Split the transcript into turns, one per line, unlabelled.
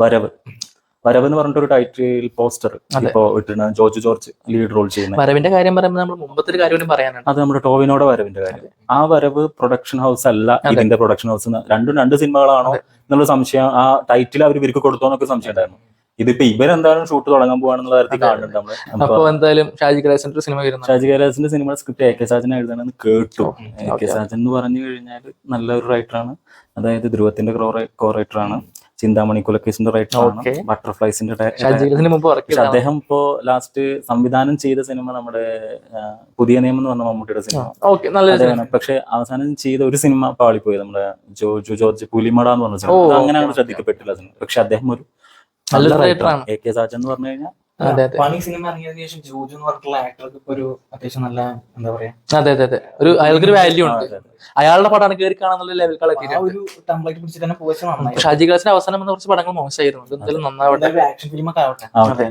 വരവ് വരവ് എന്ന് പറഞ്ഞിട്ട് ഒരു ടൈറ്റിൽ പോസ്റ്റർ ഇപ്പോ ഇട്ടിരുന്ന ജോർജ് ജോർജ് ലീഡ് റോൾ ചെയ്യുന്നത്.
വരവിന്റെ കാര്യം പറയുമ്പോൾ നമ്മൾ മുമ്പത്തെ ഒരു കാര്യം പറയാനാണ്,
അത് നമ്മുടെ ടോവിനോടെ വരവിന്റെ കാര്യം. ആ വരവ് പ്രൊഡക്ഷൻ ഹൗസ് അല്ല ഇതിന്റെ പ്രൊഡക്ഷൻ ഹൗസ്. രണ്ട് സിനിമകളാണോ എന്നുള്ള സംശയം ആ ടൈറ്റിൽ അവർ ഇവർക്ക് കൊടുത്തോ എന്നൊക്കെ സംശയം ഉണ്ടായിരുന്നു. ഇതിപ്പോ ഇവരെന്തായാലും ഷൂട്ട് തുടങ്ങാൻ പോവാണെന്നുള്ള കാര്യത്തിൽ കാണുന്നുണ്ട് നമ്മള്.
അപ്പൊ എന്തായാലും ഷാജി കൈലാസിന്റെ സിനിമ വരുന്നു.
ഷാജി കൈലാസിന്റെ സിനിമ സ്ക്രിപ്റ്റ് AK സാജൻ എഴുതണമെന്ന് കേട്ടു. AK സാജൻ എന്ന് പറഞ്ഞു കഴിഞ്ഞാൽ നല്ലൊരു റൈറ്ററാണ്. അതായത് ധ്രുവത്തിന്റെ കോ റൈറ്ററാണ്, ചിന്താമണി കുലക്കേസിന്റെ റൈറ്ററാണ്, ബട്ടർഫ്ലൈസിന്റെ. അദ്ദേഹം ഇപ്പോ ലാസ്റ്റ് സംവിധാനം ചെയ്ത സിനിമ നമ്മുടെ പുതിയ നിയമം എന്ന് പറഞ്ഞ മമ്മൂട്ടിയുടെ സിനിമ. പക്ഷെ അവസാനം ചെയ്ത ഒരു സിനിമ പാളിപ്പോയി, നമ്മുടെ ജോർജ് പുലിമട എന്ന് പറഞ്ഞ സിനിമ. അങ്ങനെയാണ് ശ്രദ്ധിക്കപ്പെട്ടില്ല സിനിമ. പക്ഷെ അദ്ദേഹം ഒരു നല്ല റൈറ്ററാണ്. AK സാജൻ എന്ന് പറഞ്ഞു കഴിഞ്ഞാൽ
പണി സിനിമ ഇറങ്ങിയതിനു ശേഷം ജോജു എന്ന് പറഞ്ഞിട്ടുള്ള ആക്ടർക്ക് ഇപ്പൊ ഒരു അത്യാവശ്യം നല്ല എന്താ പറയാ,
അതെ അയാൾക്കൊരു വാല്യൂ ഉണ്ട്. അയാളുടെ പടമാണ് കയറി കാണാനുള്ള ലെവൽകളൊക്കെ ഷാജി കൈലാസിന്റെ അവസാനം വന്ന കുറച്ച് പടങ്ങൾ മോശമായിരുന്നു. എന്തായാലും നന്നാവട്ടെ,
ആക്ഷൻ ഫിലിമൊക്കെ ആവട്ടെ.